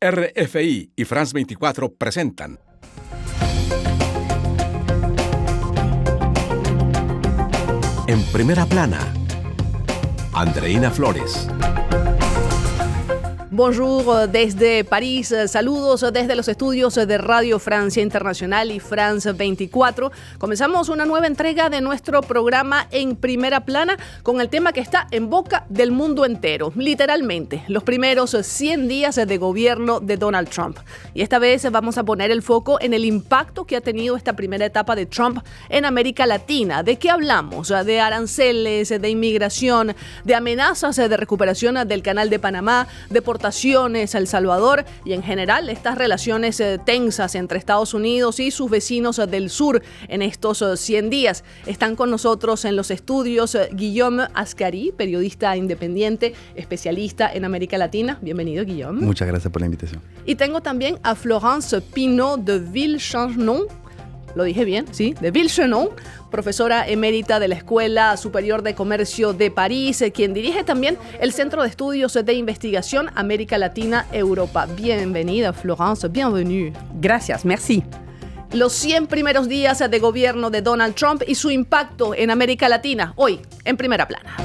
RFI y France 24 presentan En Primera Plana, Andreina Flores. Bonjour desde París, saludos desde los estudios de Radio Francia Internacional y France 24. Comenzamos una nueva entrega de nuestro programa En Primera Plana con el tema que está en boca del mundo entero, literalmente, los primeros 100 días de gobierno de Donald Trump. Y esta vez vamos a poner el foco en el impacto que ha tenido esta primera etapa de Trump en América Latina. ¿De qué hablamos? De aranceles, de inmigración, de amenazas de recuperación del Canal de Panamá, deportaciones a El Salvador y en general estas relaciones tensas entre Estados Unidos y sus vecinos del sur en estos 100 días. Están con nosotros en los estudios Guillaume Ascari, periodista independiente, especialista en América Latina. Bienvenido, Guillaume. Muchas gracias por la invitación. Y tengo también a Florence Pinault de Villechenon. Lo dije bien, ¿sí? De Villechenon, profesora emérita de la Escuela Superior de Comercio de París, quien dirige también el Centro de Estudios de Investigación América Latina-Europa. Bienvenida, Florence, bienvenue. Gracias, merci. Los 100 primeros días de gobierno de Donald Trump y su impacto en América Latina, hoy, en Primera Plana.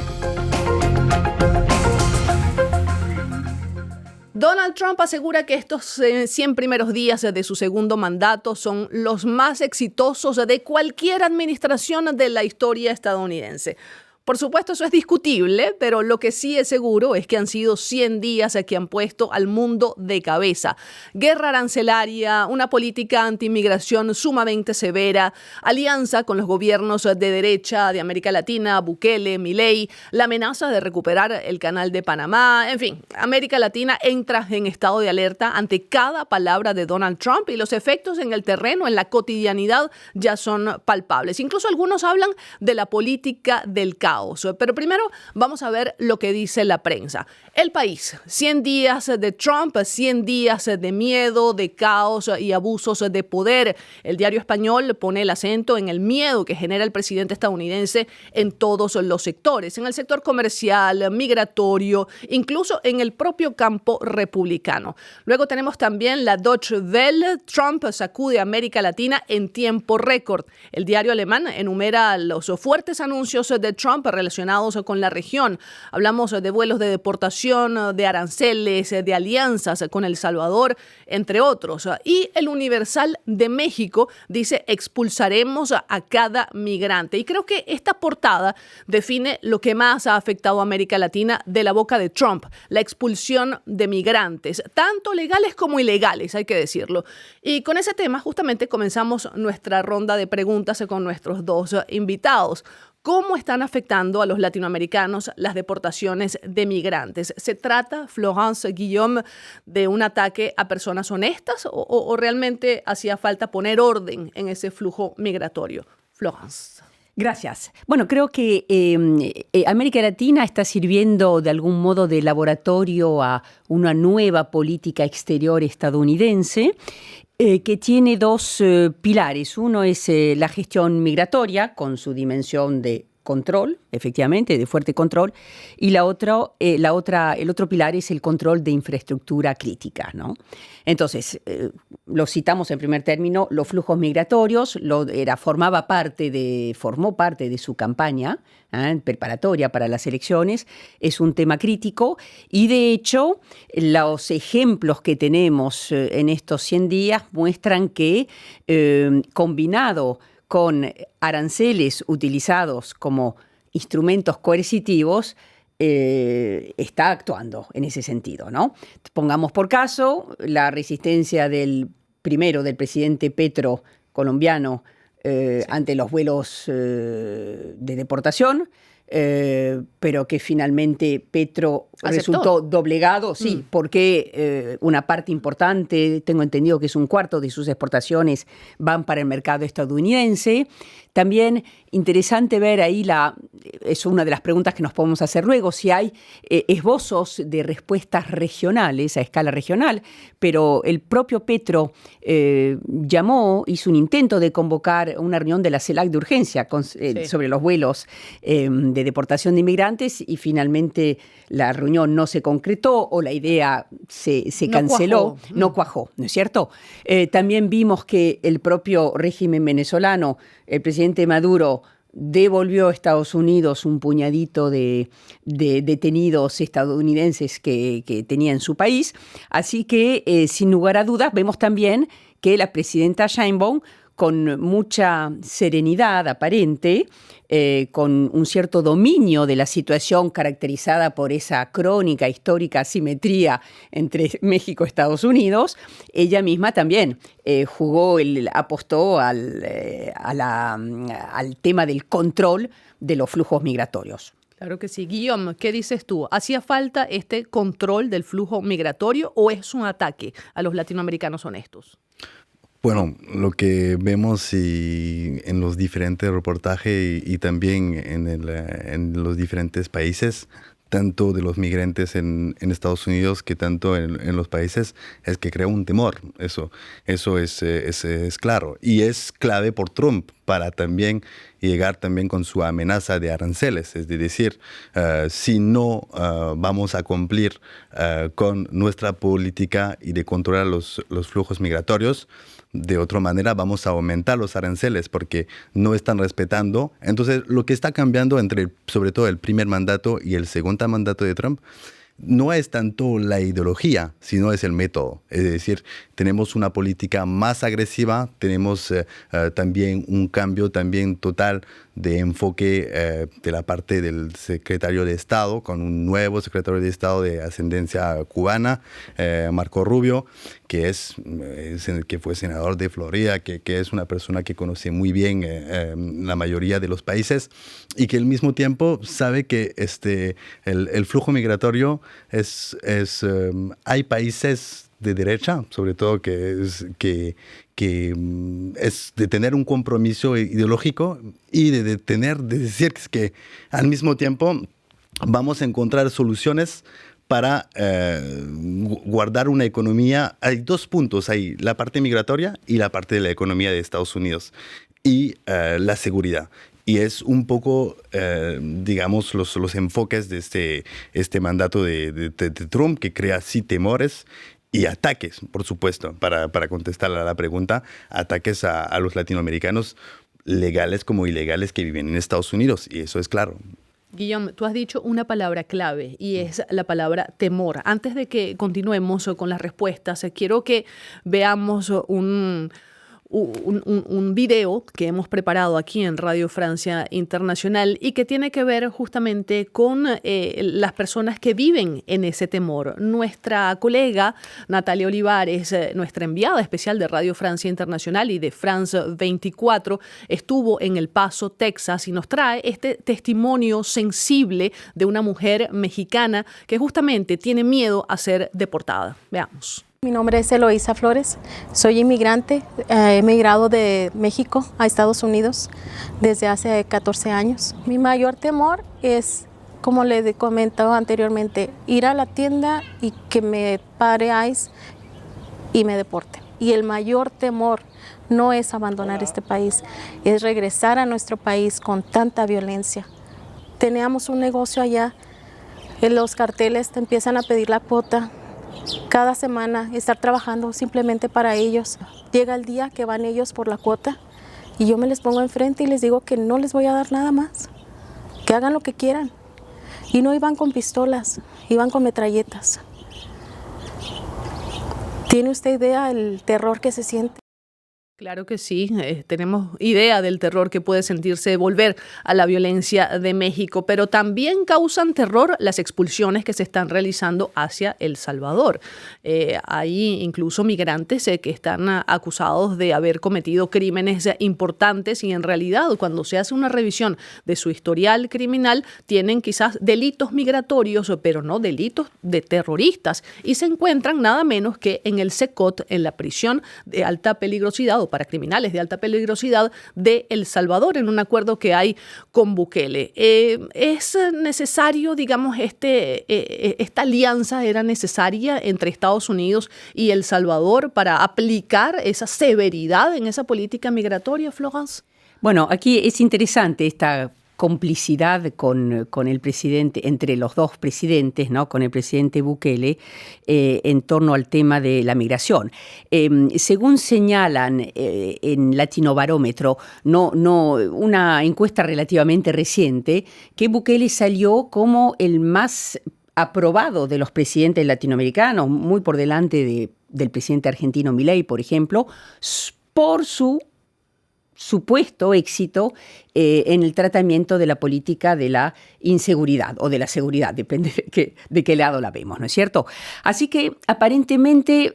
Donald Trump asegura que estos 100 primeros días de su segundo mandato son los más exitosos de cualquier administración de la historia estadounidense. Por supuesto, eso es discutible, pero lo que sí es seguro es que han sido 100 días que han puesto al mundo de cabeza. Guerra arancelaria, una política anti-inmigración sumamente severa, alianza con los gobiernos de derecha de América Latina, Bukele, Milei, la amenaza de recuperar el Canal de Panamá. En fin, América Latina entra en estado de alerta ante cada palabra de Donald Trump y los efectos en el terreno, en la cotidianidad, ya son palpables. Incluso algunos hablan de la política del caos. Pero primero vamos a ver lo que dice la prensa. El País, 100 días de Trump, 100 días de miedo, de caos y abusos de poder. El Diario Español pone el acento en el miedo que genera el presidente estadounidense en todos los sectores, en el sector comercial, migratorio, incluso en el propio campo republicano. Luego tenemos también la Deutsche Welle, Trump sacude a América Latina en tiempo récord. El diario alemán enumera los fuertes anuncios de Trump relacionados con la región. Hablamos de vuelos de deportación, de aranceles, de alianzas con El Salvador, entre otros. Y el Universal de México dice: expulsaremos a cada migrante. Y creo que esta portada define lo que más ha afectado a América Latina de la boca de Trump: la expulsión de migrantes, tanto legales como ilegales, hay que decirlo. Y con ese tema justamente comenzamos nuestra ronda de preguntas con nuestros dos invitados. ¿Cómo están afectando a los latinoamericanos las deportaciones de migrantes? ¿Se trata, Florence, Guillaume, de un ataque a personas honestas o realmente hacía falta poner orden en ese flujo migratorio? Florence. Gracias. Bueno, creo que América Latina está sirviendo de algún modo de laboratorio a una nueva política exterior estadounidense que tiene dos pilares. Uno es la gestión migratoria, con su dimensión de control, efectivamente, de fuerte control, y el otro pilar es el control de infraestructura crítica, ¿no? Entonces, lo citamos en primer término, los flujos migratorios, formó parte de su campaña preparatoria para las elecciones, es un tema crítico y de hecho los ejemplos que tenemos en estos 100 días muestran que combinado con aranceles utilizados como instrumentos coercitivos, está actuando en ese sentido, ¿no? Pongamos por caso la resistencia del presidente Petro colombiano ante los vuelos de deportación, pero que finalmente Petro resultó doblegado, sí, porque una parte importante, tengo entendido que es un cuarto de sus exportaciones, van para el mercado estadounidense. También interesante ver ahí, es una de las preguntas que nos podemos hacer luego, si hay esbozos de respuestas regionales, a escala regional, pero el propio Petro hizo un intento de convocar una reunión de la CELAC de urgencia sobre los vuelos de deportación de inmigrantes, y finalmente la reunión no se concretó o la idea se canceló, no cuajó, ¿no es cierto? También vimos que el propio régimen venezolano, el presidente Maduro, devolvió a Estados Unidos un puñadito de detenidos estadounidenses que tenía en su país. Así que, sin lugar a dudas, vemos también que la presidenta Sheinbaum, con mucha serenidad aparente, con un cierto dominio de la situación caracterizada por esa crónica histórica asimetría entre México y Estados Unidos, ella misma también apostó al tema del control de los flujos migratorios. Claro que sí. Guillaume, ¿qué dices tú? ¿Hacía falta este control del flujo migratorio o es un ataque a los latinoamericanos honestos? Bueno, lo que vemos en los diferentes reportajes y también en los diferentes países, tanto de los migrantes en Estados Unidos que tanto en los países, es que crea un temor. Eso es claro. Y es clave por Trump para también llegar también con su amenaza de aranceles. Es decir, si no vamos a cumplir con nuestra política y de controlar los flujos migratorios, de otra manera vamos a aumentar los aranceles porque no están respetando. Entonces, lo que está cambiando sobre todo el primer mandato y el segundo mandato de Trump no es tanto la ideología, sino es el método. Es decir, tenemos una política más agresiva, tenemos también un cambio también total de enfoque de la parte del secretario de Estado, con un nuevo secretario de Estado de ascendencia cubana, Marco Rubio, que fue senador de Florida, que es una persona que conoce muy bien la mayoría de los países y que al mismo tiempo sabe que el flujo migratorio hay países de derecha, sobre todo es de tener un compromiso ideológico y de decir que al mismo tiempo vamos a encontrar soluciones para guardar una economía. Hay dos puntos ahí, la parte migratoria y la parte de la economía de Estados Unidos y la seguridad. Y es un poco, digamos, los enfoques de este mandato de Trump, que crea sí temores y ataques, por supuesto, para contestar a la pregunta, ataques a los latinoamericanos legales como ilegales que viven en Estados Unidos, y eso es claro. Guillaume, tú has dicho una palabra clave y es la palabra temor. Antes de que continuemos con las respuestas, quiero que veamos un video que hemos preparado aquí en Radio Francia Internacional y que tiene que ver justamente con las personas que viven en ese temor. Nuestra colega Natalia Olivares, nuestra enviada especial de Radio Francia Internacional y de France 24, estuvo en El Paso, Texas, y nos trae este testimonio sensible de una mujer mexicana que justamente tiene miedo a ser deportada. Veamos. Mi nombre es Eloísa Flores, soy inmigrante, he emigrado de México a Estados Unidos desde hace 14 años. Mi mayor temor es, como le comentaba anteriormente, ir a la tienda y que me pare ICE y me deporte. Y el mayor temor no es abandonar este país, es regresar a nuestro país con tanta violencia. Teníamos un negocio allá, en los carteles te empiezan a pedir la cuota. Cada semana estar trabajando simplemente para ellos. Llega el día que van ellos por la cuota y yo me les pongo enfrente y les digo que no les voy a dar nada más, que hagan lo que quieran. Y no iban con pistolas, iban con metralletas. ¿Tiene usted idea del terror que se siente? Claro que sí, tenemos idea del terror que puede sentirse volver a la violencia de México, pero también causan terror las expulsiones que se están realizando hacia El Salvador. Hay incluso migrantes que están acusados de haber cometido crímenes importantes y en realidad cuando se hace una revisión de su historial criminal tienen quizás delitos migratorios, pero no delitos de terroristas y se encuentran nada menos que en el CECOT, en la prisión de alta peligrosidad destinado para criminales de alta peligrosidad de El Salvador, en un acuerdo que hay con Bukele. ¿Es necesario, digamos, esta alianza era necesaria entre Estados Unidos y El Salvador para aplicar esa severidad en esa política migratoria, Florence? Bueno, aquí es interesante esta complicidad con el presidente, entre los dos presidentes, ¿no? Con el presidente Bukele, en torno al tema de la migración. Según señalan en Latinobarómetro, una encuesta relativamente reciente, que Bukele salió como el más aprobado de los presidentes latinoamericanos, muy por delante del presidente argentino Milei, por ejemplo, por su supuesto éxito en el tratamiento de la política de la inseguridad o de la seguridad, depende de qué lado la vemos, ¿no es cierto? Así que aparentemente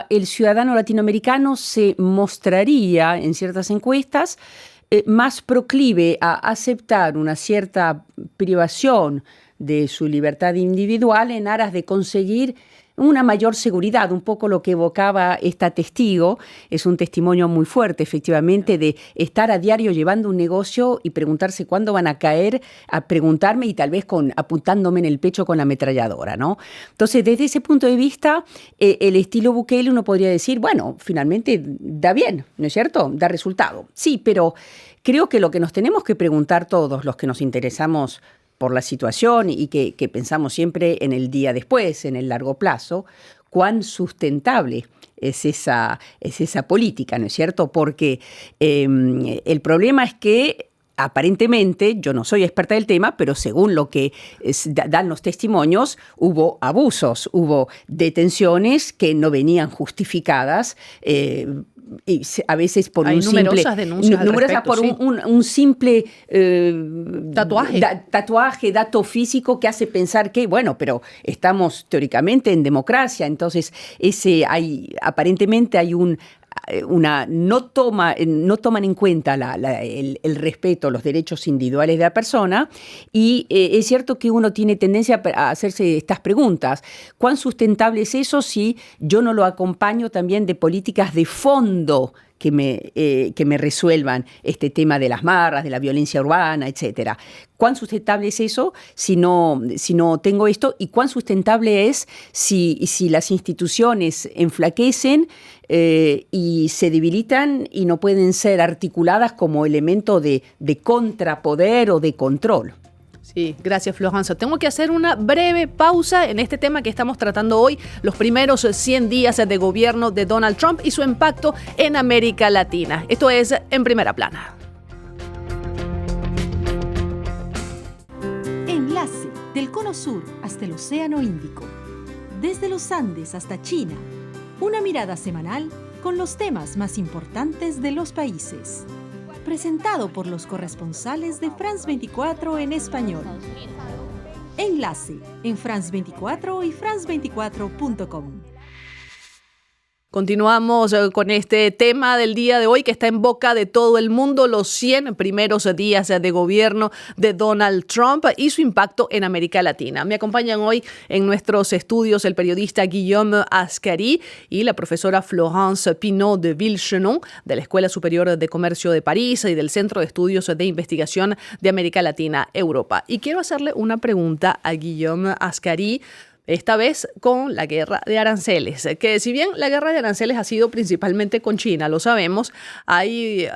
el ciudadano latinoamericano se mostraría en ciertas encuestas más proclive a aceptar una cierta privación de su libertad individual en aras de conseguir una mayor seguridad, un poco lo que evocaba esta testigo. Es un testimonio muy fuerte, efectivamente, de estar a diario llevando un negocio y preguntarse cuándo van a caer, a preguntarme y tal vez apuntándome en el pecho con la ametralladora, ¿no? Entonces, desde ese punto de vista, el estilo Bukele uno podría decir, bueno, finalmente da bien, ¿no es cierto? Da resultado. Sí, pero creo que lo que nos tenemos que preguntar todos los que nos interesamos por la situación y que pensamos siempre en el día después, en el largo plazo, cuán sustentable es esa política, ¿no es cierto? Porque el problema es que aparentemente, yo no soy experta del tema, pero según lo que dan los testimonios, hubo abusos, hubo detenciones que no venían justificadas, y a veces por hay un simple numerosas denuncias al respecto, por sí. un simple tatuaje, dato físico que hace pensar que, bueno, pero estamos teóricamente en democracia, entonces aparentemente hay no toman en cuenta el respeto, los derechos individuales de la persona, y es cierto que uno tiene tendencia a hacerse estas preguntas. ¿Cuán sustentable es eso si yo no lo acompaño también de políticas de fondo que me resuelvan este tema de las marras, de la violencia urbana, etcétera? ¿Cuán sustentable es eso si no tengo esto? ¿Y cuán sustentable es si las instituciones enflaquecen y se debilitan y no pueden ser articuladas como elemento de contrapoder o de control? Sí, gracias, Florence. Tengo que hacer una breve pausa en este tema que estamos tratando hoy, los primeros 100 días de gobierno de Donald Trump y su impacto en América Latina. Esto es En Primera Plana. Enlace del Cono Sur hasta el Océano Índico. Desde los Andes hasta China. Una mirada semanal con los temas más importantes de los países. Presentado por los corresponsales de France 24 en español. Enlace en France 24 y france24.com. Continuamos con este tema del día de hoy que está en boca de todo el mundo, los 100 primeros días de gobierno de Donald Trump y su impacto en América Latina. Me acompañan hoy en nuestros estudios el periodista Guillaume Ascari y la profesora Florence Pinot de Villechenon de la Escuela Superior de Comercio de París y del Centro de Estudios de Investigación de América Latina, Europa. Y quiero hacerle una pregunta a Guillaume Ascari, esta vez con la guerra de aranceles, que si bien la guerra de aranceles ha sido principalmente con China, lo sabemos, hay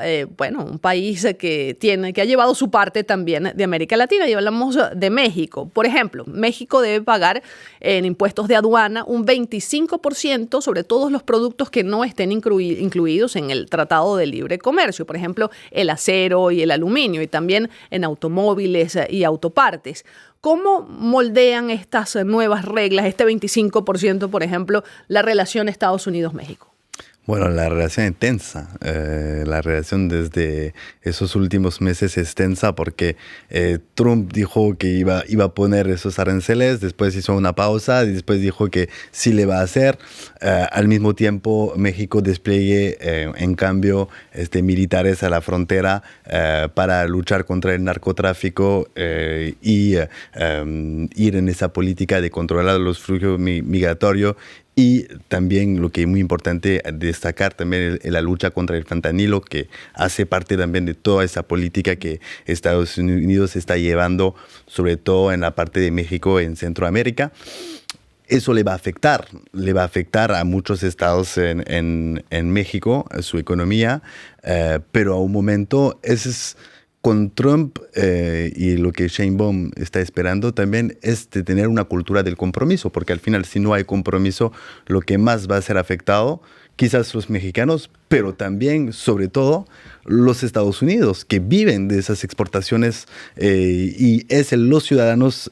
un país que ha llevado su parte también de América Latina, y hablamos de México. Por ejemplo, México debe pagar en impuestos de aduana un 25% sobre todos los productos que no estén incluidos en el Tratado de Libre Comercio, por ejemplo, el acero y el aluminio, y también en automóviles y autopartes. ¿Cómo moldean estas nuevas reglas, este 25%, por ejemplo, la relación Estados Unidos-México? Bueno, la relación es tensa. La relación desde esos últimos meses es tensa porque Trump dijo que iba a poner esos aranceles, después hizo una pausa y después dijo que sí le va a hacer. Al mismo tiempo, México despliegue, en cambio, militares a la frontera para luchar contra el narcotráfico y ir en esa política de controlar los flujos migratorios Y también lo que es muy importante destacar también es la lucha contra el fentanilo, que hace parte también de toda esa política que Estados Unidos está llevando, sobre todo en la parte de México, en Centroamérica. Eso le va a afectar a muchos estados en México, a su economía, pero a un momento con Trump y lo que Sheinbaum está esperando también es de tener una cultura del compromiso, porque al final si no hay compromiso, lo que más va a ser afectado, quizás los mexicanos, pero también, sobre todo, los Estados Unidos, que viven de esas exportaciones y es los ciudadanos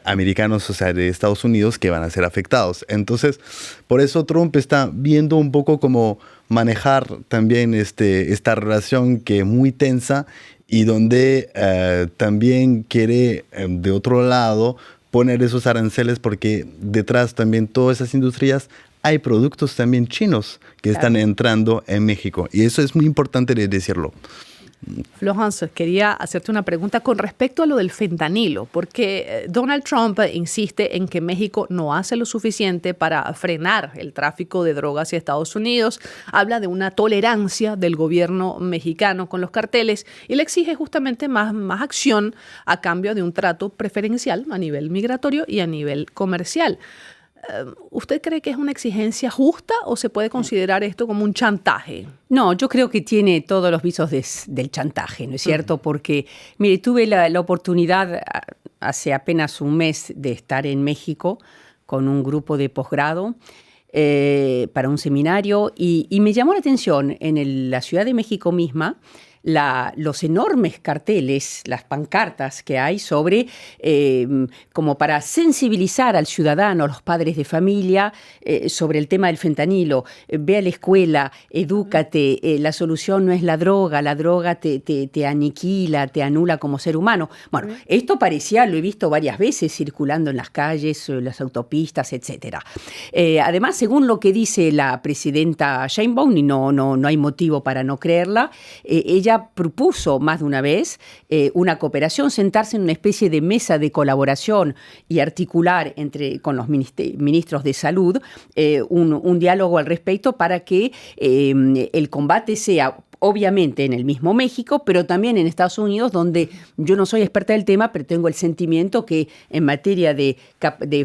americanos, o sea, de Estados Unidos, que van a ser afectados. Entonces, por eso Trump está viendo un poco cómo manejar también esta relación que es muy tensa y donde también quiere, de otro lado, poner esos aranceles porque detrás también todas esas industrias hay productos también chinos que están entrando en México. Y eso es muy importante de decirlo. Florence, quería hacerte una pregunta con respecto a lo del fentanilo, porque Donald Trump insiste en que México no hace lo suficiente para frenar el tráfico de drogas hacia Estados Unidos, habla de una tolerancia del gobierno mexicano con los carteles y le exige justamente más acción a cambio de un trato preferencial a nivel migratorio y a nivel comercial. ¿Usted cree que es una exigencia justa o se puede considerar esto como un chantaje? No, yo creo que tiene todos los visos del chantaje, ¿no es cierto? Porque, mire, tuve la oportunidad hace apenas un mes de estar en México con un grupo de posgrado para un seminario y me llamó la atención en la Ciudad de México misma los enormes carteles, las pancartas que hay sobre, como para sensibilizar al ciudadano, a los padres de familia, sobre el tema del fentanilo. Ve a la escuela, edúcate, la solución no es la droga te aniquila, te anula como ser humano. Bueno, esto parecía, lo he visto varias veces circulando en las calles, en las autopistas, etc. Además, según lo que dice la presidenta Sheinbaum, y no hay motivo para no creerla, ella propuso más de una vez una cooperación, sentarse en una especie de mesa de colaboración y articular con los ministros de salud un diálogo al respecto para que el combate sea obviamente en el mismo México, pero también en Estados Unidos, donde yo no soy experta del tema, pero tengo el sentimiento que en materia de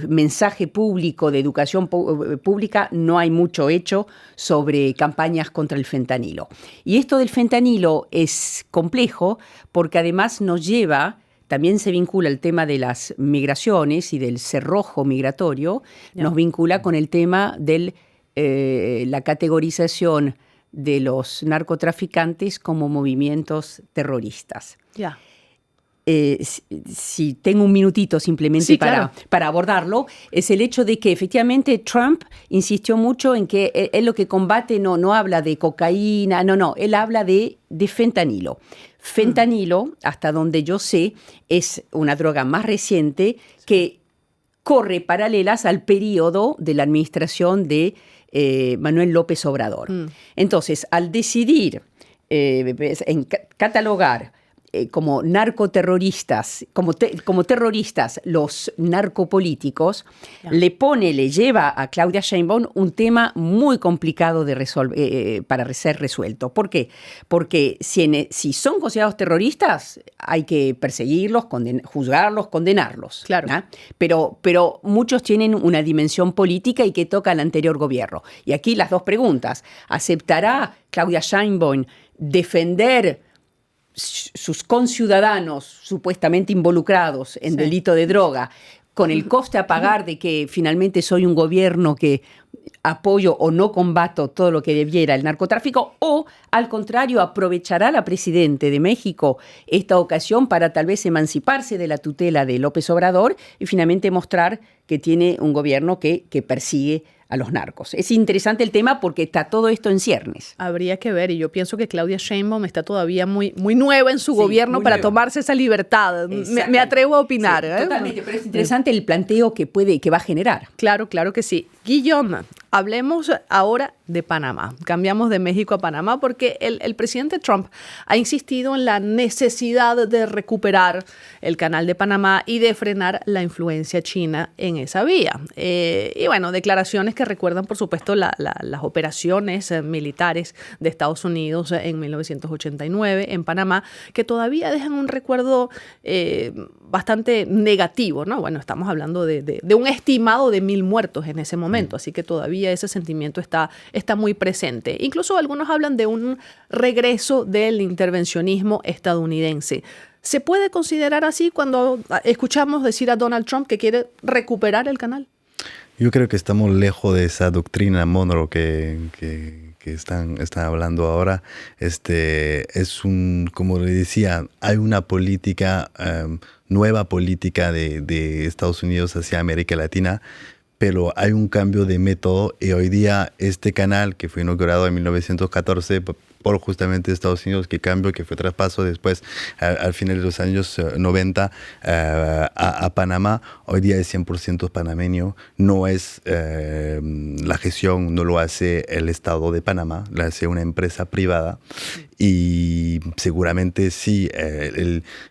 mensaje público, de educación pública, no hay mucho hecho sobre campañas contra el fentanilo. Y esto del fentanilo es complejo porque además nos lleva... También se vincula el tema de las migraciones y del cerrojo migratorio, nos vincula con el tema de la categorización de los narcotraficantes como movimientos terroristas. Ya. Si tengo un minutito simplemente sí, para abordarlo, es el hecho de que efectivamente Trump insistió mucho en que él lo que combate no habla de cocaína, él habla de fentanilo. Fentanilo, hasta donde yo sé, es una droga más reciente que corre paralelas al periodo de la administración de Manuel López Obrador. Entonces, al decidir catalogar como narcoterroristas, como terroristas los narcopolíticos, le lleva a Claudia Sheinbaum un tema muy complicado de para ser resuelto. ¿Por qué? Porque si son considerados terroristas, hay que perseguirlos, juzgarlos, condenarlos. Claro. ¿no? Pero muchos tienen una dimensión política y que toca al anterior gobierno. Y aquí las dos preguntas. ¿Aceptará Claudia Sheinbaum defender sus conciudadanos supuestamente involucrados en delito de droga, con el coste a pagar de que finalmente soy un gobierno que apoyo o no combato todo lo que debiera el narcotráfico, o al contrario aprovechará la presidenta de México esta ocasión para tal vez emanciparse de la tutela de López Obrador y finalmente mostrar que tiene un gobierno que persigue a los narcos? Es interesante el tema porque está todo esto en ciernes. Habría que ver, y yo pienso que Claudia Sheinbaum está todavía muy nueva en su gobierno para tomarse esa libertad. Me atrevo a opinar. Sí, totalmente, pero es interesante el planteo que va a generar. Claro que sí. Guillaume, Hablemos ahora de Panamá. Cambiamos de México a Panamá porque el presidente Trump ha insistido en la necesidad de recuperar el canal de Panamá y de frenar la influencia china en esa vía. Y bueno, declaraciones que recuerdan, por supuesto, las operaciones militares de Estados Unidos en 1989 en Panamá, que todavía dejan un recuerdo bastante negativo, ¿no? Bueno, estamos hablando de un estimado de 1,000 muertos en ese momento, así que todavía ese sentimiento está muy presente. Incluso algunos hablan de un regreso del intervencionismo estadounidense. ¿Se puede considerar así cuando escuchamos decir a Donald Trump que quiere recuperar el canal? Yo creo que estamos lejos de esa doctrina Monroe que están hablando ahora. Como le decía, hay una política, nueva política de Estados Unidos hacia América Latina, pero hay un cambio de método y hoy día este canal que fue inaugurado en 1914 por justamente Estados Unidos, que fue traspaso después al final de los años 90 a Panamá, hoy día es 100% panameño, no es la gestión, no lo hace el Estado de Panamá, lo hace una empresa privada y seguramente sí,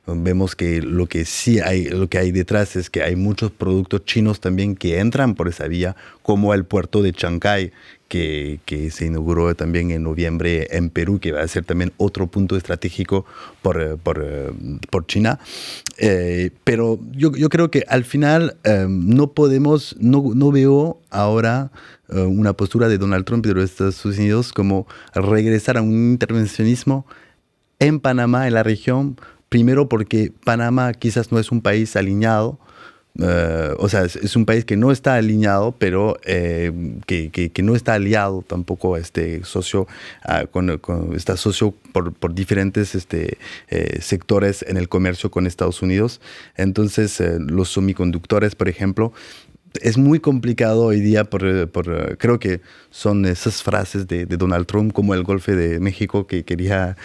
vemos que lo que hay detrás es que hay muchos productos chinos también que entran por esa vía, como el puerto de Chancay, que se inauguró también en noviembre en Perú, que va a ser también otro punto estratégico por China. Pero yo creo que al final no veo ahora una postura de Donald Trump y de los Estados Unidos como regresar a un intervencionismo en Panamá, en la región, primero porque Panamá quizás no es un país alineado. Es un país que no está alineado, pero que no está aliado tampoco socio, está socio por diferentes sectores en el comercio con Estados Unidos. Entonces, los semiconductores, por ejemplo, es muy complicado hoy día creo que son esas frases de Donald Trump, como el Golfo de México, que quería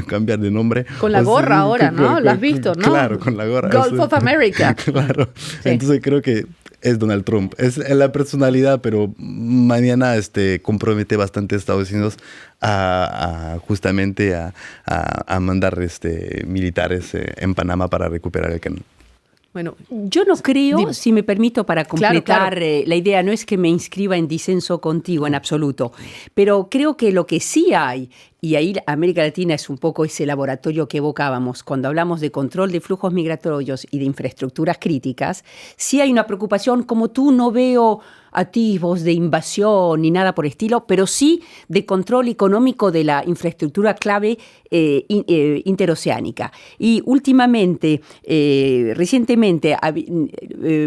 cambiar de nombre. Con la gorra ahora, ¿no? Lo has visto, ¿no? Claro, con la gorra. Gulf of America. Claro. Sí. Entonces creo que es Donald Trump. Es la personalidad, pero mañana compromete bastante a Estados Unidos justamente a mandar militares en Panamá para recuperar el canal. Bueno, yo no creo, si me permito para completar Claro. La idea, no es que me inscriba en disenso contigo en absoluto, pero creo que lo que sí hay, y ahí América Latina es un poco ese laboratorio que evocábamos cuando hablamos de control de flujos migratorios y de infraestructuras críticas, sí hay una preocupación, como tú no veo atisbos de invasión ni nada por estilo, pero sí de control económico de la infraestructura clave interoceánica. Y últimamente, recientemente,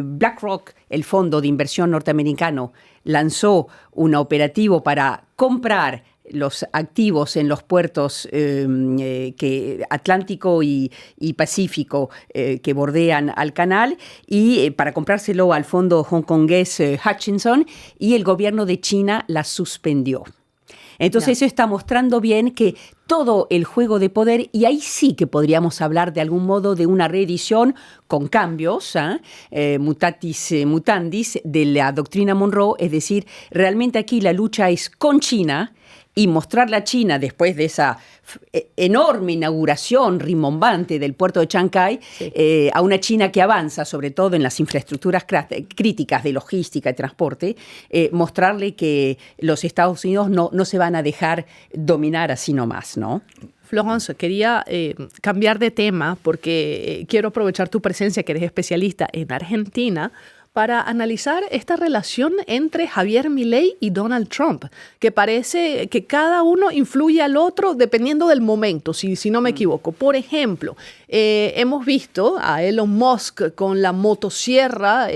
BlackRock, el fondo de inversión norteamericano, lanzó un operativo para comprar los activos en los puertos Atlántico y Pacífico que bordean al canal y para comprárselo al fondo hongkongués Hutchinson, y el gobierno de China la suspendió. Entonces eso está mostrando bien que todo el juego de poder, y ahí sí que podríamos hablar de algún modo de una reedición con cambios, mutatis mutandis, de la doctrina Monroe, es decir, realmente aquí la lucha es con China, y mostrarle a China, después de esa enorme inauguración rimbombante del puerto de Chancay, sí, a una China que avanza, sobre todo en las infraestructuras críticas de logística y transporte, mostrarle que los Estados Unidos no se van a dejar dominar así nomás, ¿no? Florence, quería cambiar de tema porque quiero aprovechar tu presencia, que eres especialista en Argentina, para analizar esta relación entre Javier Milei y Donald Trump, que parece que cada uno influye al otro dependiendo del momento, si no me equivoco. Por ejemplo, hemos visto a Elon Musk con la motosierra,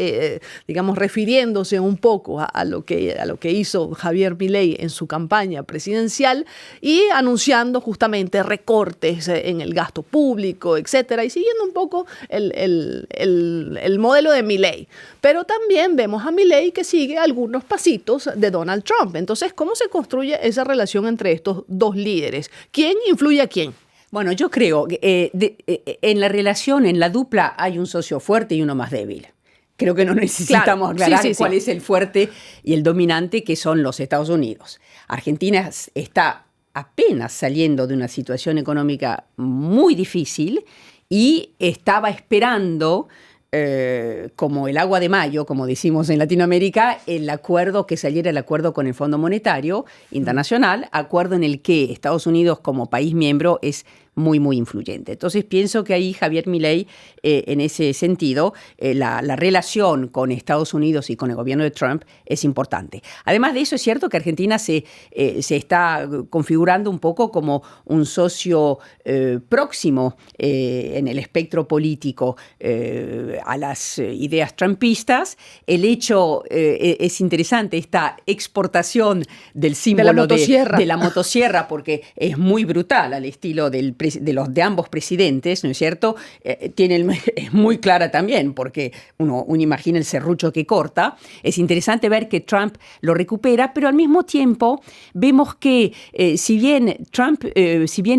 digamos, refiriéndose un poco a lo que hizo Javier Milei en su campaña presidencial y anunciando justamente recortes en el gasto público, etcétera, y siguiendo un poco el modelo de Milei. Pero también vemos a Milei que sigue algunos pasitos de Donald Trump. Entonces, ¿cómo se construye esa relación entre estos dos líderes? ¿Quién influye a quién? Bueno, yo creo que en la relación, en la dupla, hay un socio fuerte y uno más débil. creo que no necesitamos aclarar Sí. cuál es el fuerte y el dominante, que son los Estados Unidos. Argentina está apenas saliendo de una situación económica muy difícil y estaba esperando, como el agua de mayo, como decimos en Latinoamérica, que saliera el acuerdo con el Fondo Monetario Internacional, acuerdo en el que Estados Unidos como país miembro es muy, muy influyente. Entonces pienso que ahí Javier Milei, en ese sentido, la relación con Estados Unidos y con el gobierno de Trump es importante. Además de eso, es cierto que Argentina se está configurando un poco como un socio próximo en el espectro político a las ideas trumpistas. El hecho es interesante, esta exportación del símbolo de la motosierra, porque es muy brutal al estilo de ambos presidentes, ¿no es cierto? Es muy clara también, porque uno imagina el serrucho que corta. Es interesante ver que Trump lo recupera, pero al mismo tiempo vemos que si bien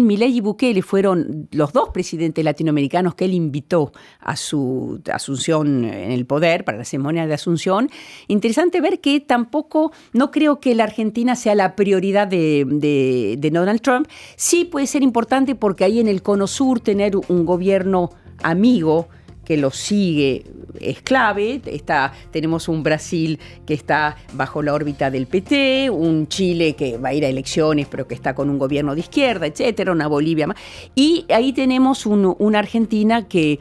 Milei y Bukele fueron los dos presidentes latinoamericanos que él invitó a su asunción en el poder, para la ceremonia de asunción, interesante ver que tampoco, no creo que la Argentina sea la prioridad de Donald Trump. Sí puede ser importante porque ahí en el Cono Sur tener un gobierno amigo que lo sigue es clave. Tenemos un Brasil que está bajo la órbita del PT, un Chile que va a ir a elecciones pero que está con un gobierno de izquierda, etcétera, una Bolivia más. Y ahí tenemos una Argentina que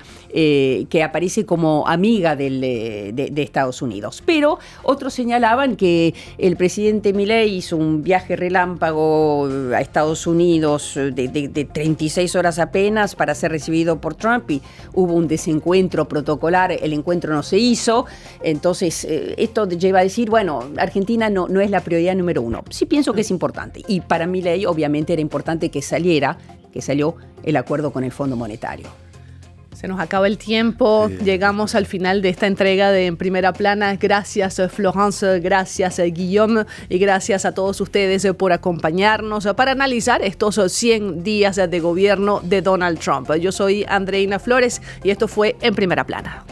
aparece como amiga de Estados Unidos. Pero otros señalaban que el presidente Milei hizo un viaje relámpago a Estados Unidos de 36 horas apenas para ser recibido por Trump y hubo un desencuentro protocolar, el encuentro no se hizo, entonces esto lleva a decir, bueno, Argentina no es la prioridad número uno. Sí pienso que es importante, y para Milei obviamente era importante que salió el acuerdo con el Fondo Monetario. Se nos acaba el tiempo, llegamos al final de esta entrega de En Primera Plana. Gracias Florence, gracias Guillaume y gracias a todos ustedes por acompañarnos para analizar estos 100 días de gobierno de Donald Trump. Yo soy Andreina Flores y esto fue En Primera Plana.